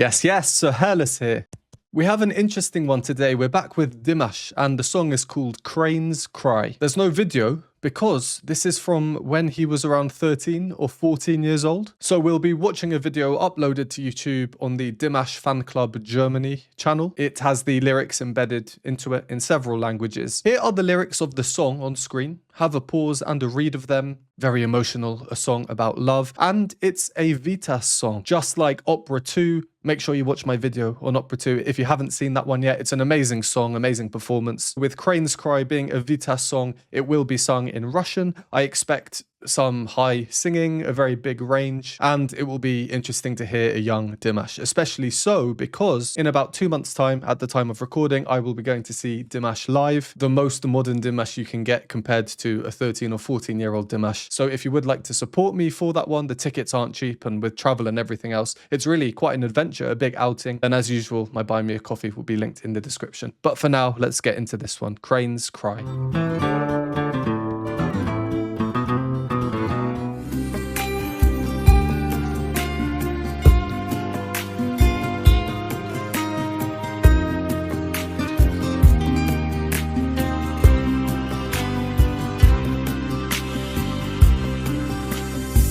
Yes, yes, so Hairless here. We have an interesting one today. We're back with Dimash, and the song is called Crane's Cry. There's no video because this is from when he was around 13 or 14 years old. So we'll be watching a video uploaded to YouTube on the Dimash Fan Club Germany channel. It has the lyrics embedded into it in several languages. Here are the lyrics of the song on screen. Have a pause and a read of them. Very emotional, a song about love. And it's a Vitas song, just like Opera 2. Make sure you watch my video on Opera 2 if you haven't seen that one yet. It's an amazing song, amazing performance. With Crane's Cry being a Vitas song, it will be sung in Russian. I expect some high singing, a very big range, and it will be interesting to hear a young Dimash, especially so because in about 2 months' time, at the time of recording, I will be going to see Dimash live, the most modern Dimash you can get compared to a 13 or 14-year-old Dimash. So if you would like to support me for that one, the tickets aren't cheap, and with travel and everything else, it's really quite an adventure, a big outing. And as usual, my Buy Me a Coffee will be linked in the description. But for now, let's get into this one, Crane's Cry.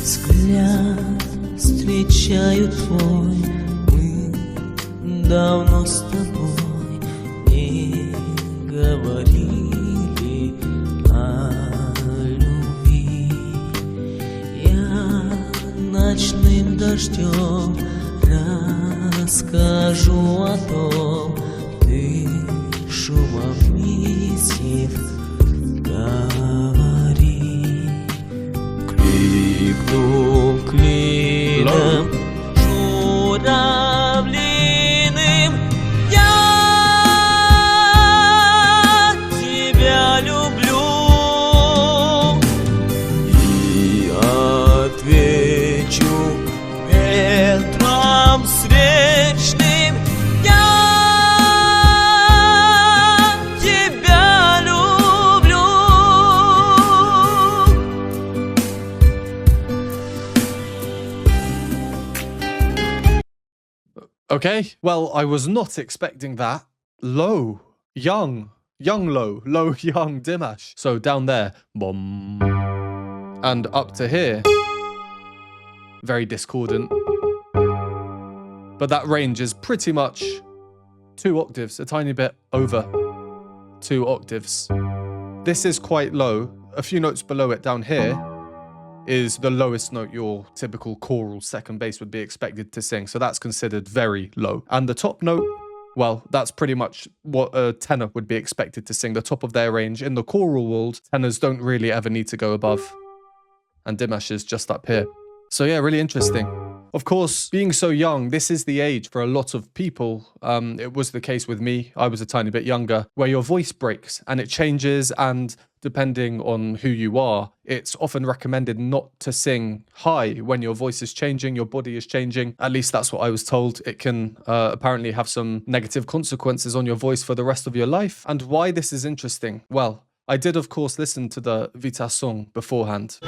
Взгляд встречаю твой, мы давно с тобой не говорили о любви. Я ночным дождем расскажу о том, ты шумом листьев говори. Кликнул клином журавлиным, я тебя люблю, и отвечу ветром встречным, я тебя люблю. Okay, well, I was not expecting that. Low, young, low, young Dimash. So down there, boom, and up to here, very discordant. But that range is pretty much 2 octaves, a tiny bit over 2 octaves. This is quite low. A few notes below it down here is the lowest note your typical choral second bass would be expected to sing. So that's considered very low. And the top note, well, that's pretty much what a tenor would be expected to sing, the top of their range. In the choral world, tenors don't really ever need to go above. And Dimash is just up here. So yeah, really interesting. Of course, being so young, this is the age for a lot of people. It was the case with me. I was a tiny bit younger, where your voice breaks and it changes, and depending on who you are, it's often recommended not to sing high when your voice is changing, your body is changing. At least that's what I was told. It can apparently have some negative consequences on your voice for the rest of your life. And why this is interesting? Well, I did, of course, listen to the Vitas song beforehand.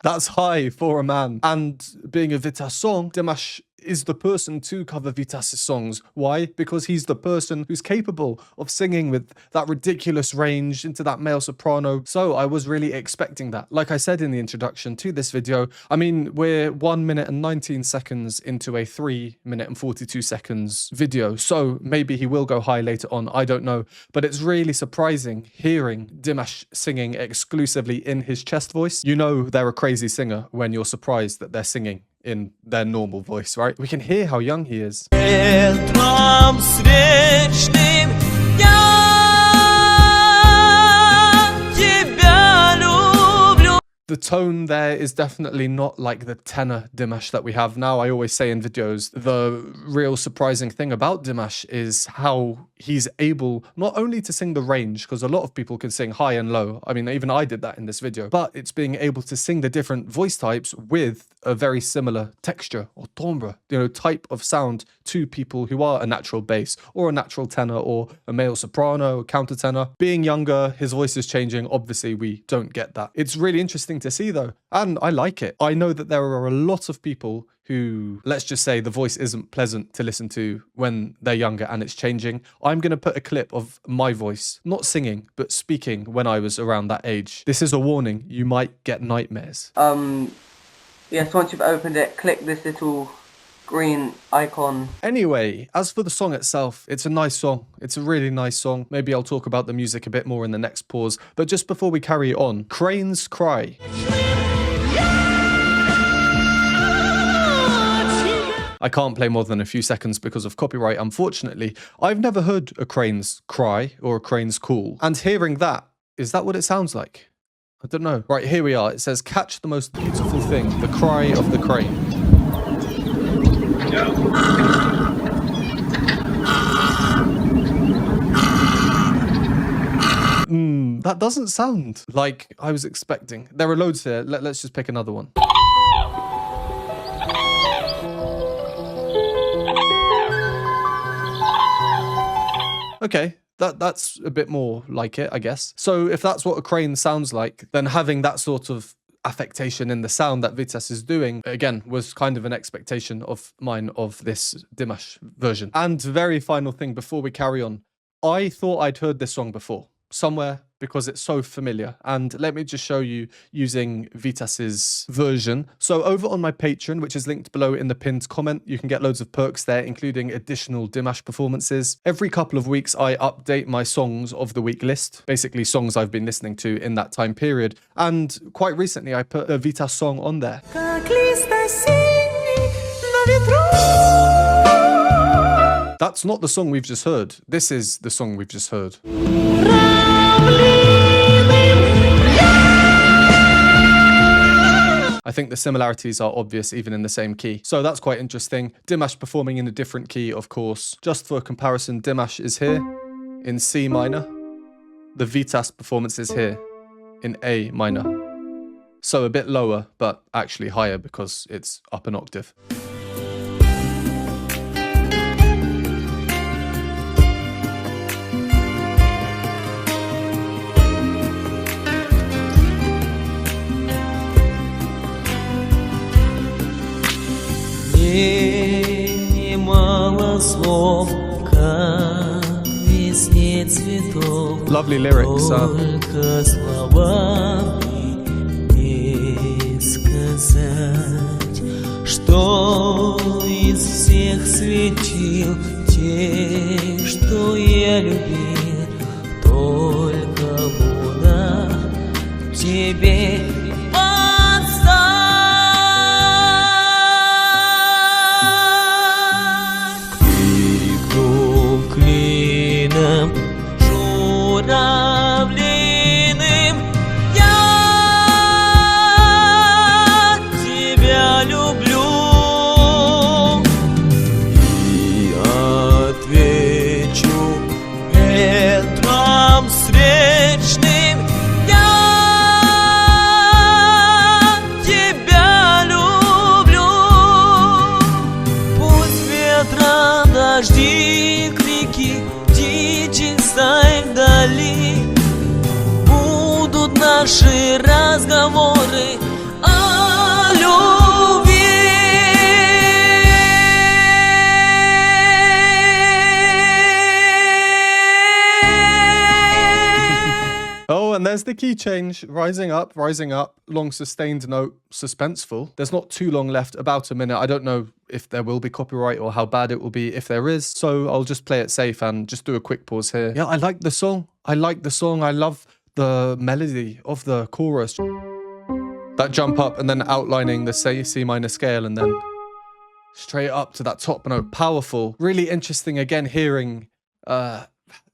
That's high for a man. And being a Vitas song, Dimash is the person to cover Vitas' songs. Why? Because he's the person who's capable of singing with that ridiculous range into that male soprano. So I was really expecting that. Like I said in the introduction to this video, I mean, we're 1 minute and 19 seconds into a 3 minute and 42 seconds video. So maybe he will go high later on. I don't know. But it's really surprising hearing Dimash singing exclusively in his chest voice. You know they're a crazy singer when you're surprised that they're singing in their normal voice, right? We can hear how young he is. The tone there is definitely not like the tenor Dimash that we have now. I always say in videos, the real surprising thing about Dimash is how he's able not only to sing the range, because a lot of people can sing high and low. I mean, even I did that in this video, but it's being able to sing the different voice types with a very similar texture or timbre, type of sound to people who are a natural bass or a natural tenor or a male soprano, countertenor. Being younger, his voice is changing. Obviously, we don't get that. It's really interesting interesting to see though. And I like it. I know that there are a lot of people who, let's just say the voice isn't pleasant to listen to when they're younger and it's changing. I'm going to put a clip of my voice, not singing, but speaking when I was around that age. This is a warning. You might get nightmares. Yes, once you've opened it, click this little green icon. Anyway, as for the song itself, it's a nice song. It's a really nice song. Maybe I'll talk about the music a bit more in the next pause. But just before we carry on, Cranes Cry. I can't play more than a few seconds because of copyright, unfortunately. I've never heard a crane's cry or a crane's call. And hearing that, is that what it sounds like? I don't know. Right, here we are. It says, catch the most beautiful thing, the cry of the crane. That doesn't sound like I was expecting. There are loads here. Let's just pick another one. Okay. That's a bit more like it, I guess. So if that's what a crane sounds like, then having that sort of affectation in the sound that Vitas is doing, again, was kind of an expectation of mine of this Dimash version. And very final thing before we carry on, I thought I'd heard this song before, somewhere, because it's so familiar. And let me just show you using Vitas's version. So over on my Patreon, which is linked below in the pinned comment, you can get loads of perks there, including additional Dimash performances. Every couple of weeks, I update my songs of the week list, basically songs I've been listening to in that time period. And quite recently, I put a Vitas song on there. That's not the song we've just heard. This is the song we've just heard. I think the similarities are obvious even in the same key. So that's quite interesting. Dimash performing in a different key, of course. Just for comparison, Dimash is here in C minor. The Vitas performance is here in A minor. So a bit lower, but actually higher because it's up an octave. Немало слов, как весне цветов. Lovely lyrics, Только словами не сказать, что из всех светил тех, что я любил, только луна тебе. Журавлиным я тебя люблю и отвечу ветром встречным я тебя люблю. Пусть ветра, дожди, крики, птичьи стаи вдали, будут наши разговоры о любви. Oh, and there's the key change. Rising up, long sustained note, suspenseful. There's not too long left, about a minute. I don't know if there will be copyright or how bad it will be if there is. So I'll just play it safe and just do a quick pause here. Yeah, I like the song. I love the melody of the chorus. That jump up and then outlining the C minor scale and then straight up to that top note. Powerful. Really interesting again hearing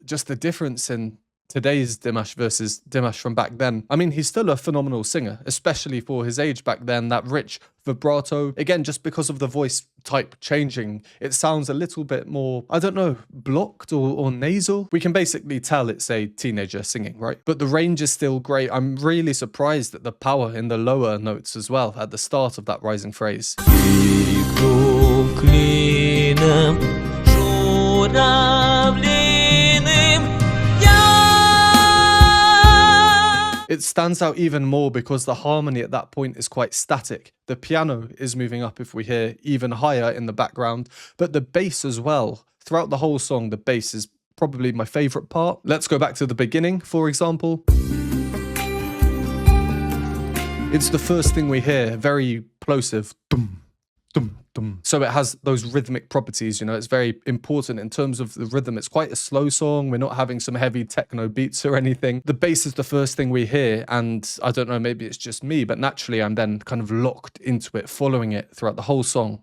just the difference in today's Dimash versus Dimash from back then. I mean, he's still a phenomenal singer, especially for his age back then, that rich vibrato. Again, just because of the voice type changing, it sounds a little bit more, I don't know, blocked or nasal. We can basically tell it's a teenager singing, right? But the range is still great. I'm really surprised at the power in the lower notes as well at the start of that rising phrase. It stands out even more because the harmony at that point is quite static. The piano is moving up if we hear even higher in the background, but the bass as well. Throughout the whole song, the bass is probably my favorite part. Let's go back to the beginning, for example. It's the first thing we hear, very plosive. Dum, dum, dum. So it has those rhythmic properties, you know, it's very important in terms of the rhythm. It's quite a slow song. We're not having some heavy techno beats or anything. The bass is the first thing we hear, and I don't know, maybe it's just me, but naturally I'm then kind of locked into it, following it throughout the whole song.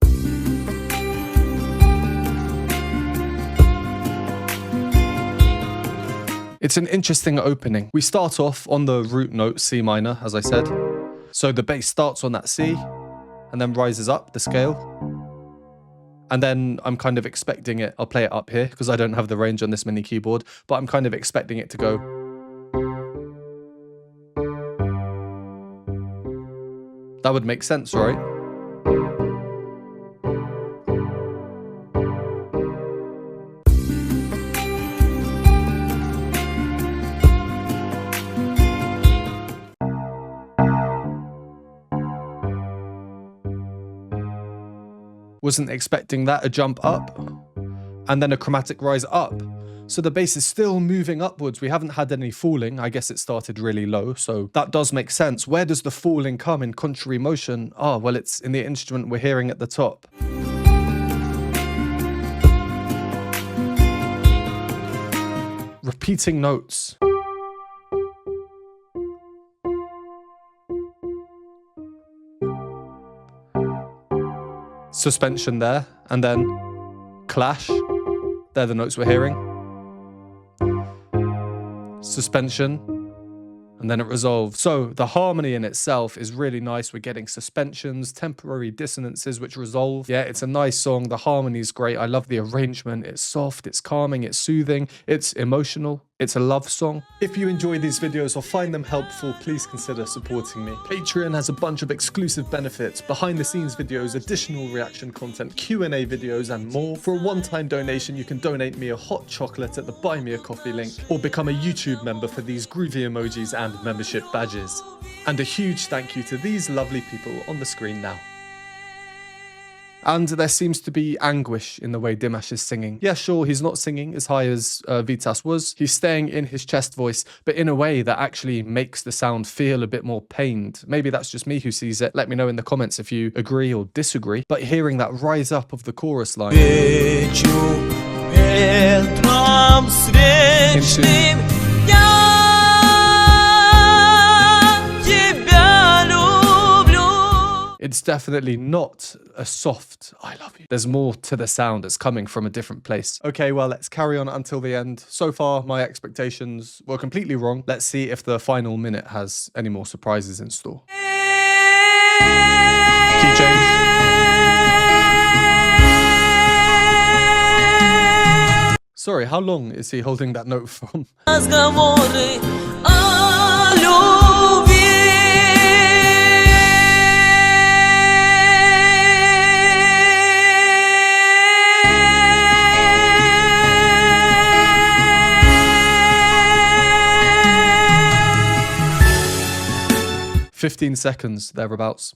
It's an interesting opening. We start off on the root note C minor, as I said. So the bass starts on that C and then rises up the scale. And then I'm kind of expecting it, I'll play it up here because I don't have the range on this mini keyboard, but I'm kind of expecting it to go. That would make sense, right? Wasn't expecting that, a jump up and then a chromatic rise up. So the bass is still moving upwards. We haven't had any falling. I guess it started really low, so that does make sense. Where does the falling come in contrary motion? Ah, well, it's in the instrument we're hearing at the top. Repeating notes. Suspension there, and then clash. They're the notes we're hearing. Suspension, and then it resolves. So the harmony in itself is really nice. We're getting suspensions, temporary dissonances which resolve. Yeah, it's a nice song. The harmony is great. I love the arrangement. It's soft, it's calming, it's soothing, it's emotional. It's a love song. If you enjoy these videos or find them helpful, please consider supporting me. Patreon has a bunch of exclusive benefits, behind the scenes videos, additional reaction content, Q&A videos, and more. For a one-time donation, you can donate me a hot chocolate at the Buy Me a Coffee link, or become a YouTube member for these groovy emojis and membership badges. And a huge thank you to these lovely people on the screen now. And there seems to be anguish in the way Dimash is singing. Yeah, sure, he's not singing as high as Vitas was. He's staying in his chest voice, but in a way that actually makes the sound feel a bit more pained. Maybe that's just me who sees it. Let me know in the comments if you agree or disagree. But hearing that rise up of the chorus line it's definitely not a soft I love you. There's more to the sound. It's coming from a different place. Okay, well, let's carry on until the end. So far, my expectations were completely wrong. Let's see if the final minute has any more surprises in store. Key change. Sorry, how long is he holding that note from? 15 seconds, thereabouts.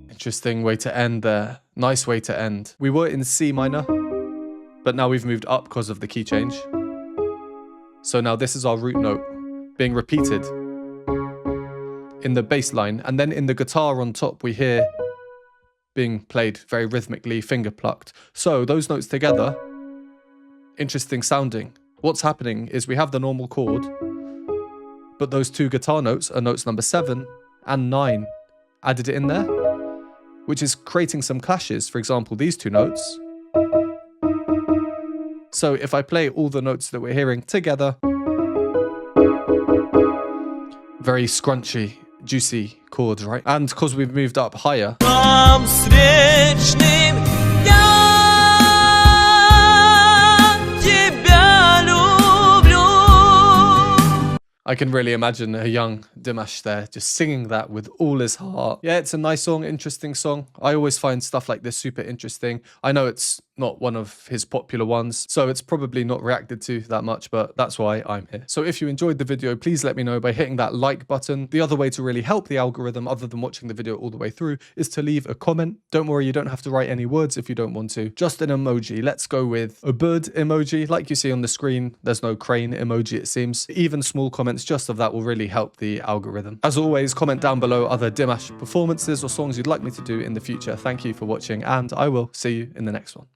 Interesting way to end there. Nice way to end. We were in C minor, but now we've moved up because of the key change. So now this is our root note being repeated in the bass line, and then in the guitar on top we hear being played very rhythmically, finger plucked. So those notes together, interesting sounding. What's happening is we have the normal chord, but those two guitar notes are notes number 7 and 9. Added it in there. which is creating some clashes. For example, these two notes. So if I play all the notes that we're hearing together, very scrunchy, juicy chords, right? And because we've moved up higher, Там встречным я тебя люблю. I can really imagine a young Dimash there just singing that with all his heart. Yeah, it's a nice song, interesting song. I always find stuff like this super interesting. I know it's not one of his popular ones, so it's probably not reacted to that much, but that's why I'm here. So if you enjoyed the video, please let me know by hitting that like button. The other way to really help the algorithm, other than watching the video all the way through, is to leave a comment. Don't worry, you don't have to write any words if you don't want to. Just an emoji. Let's go with a bird emoji. Like you see on the screen, there's no crane emoji, it seems. Even small comments just of that will really help the algorithm. As always, comment down below other Dimash performances or songs you'd like me to do in the future. Thank you for watching, and I will see you in the next one.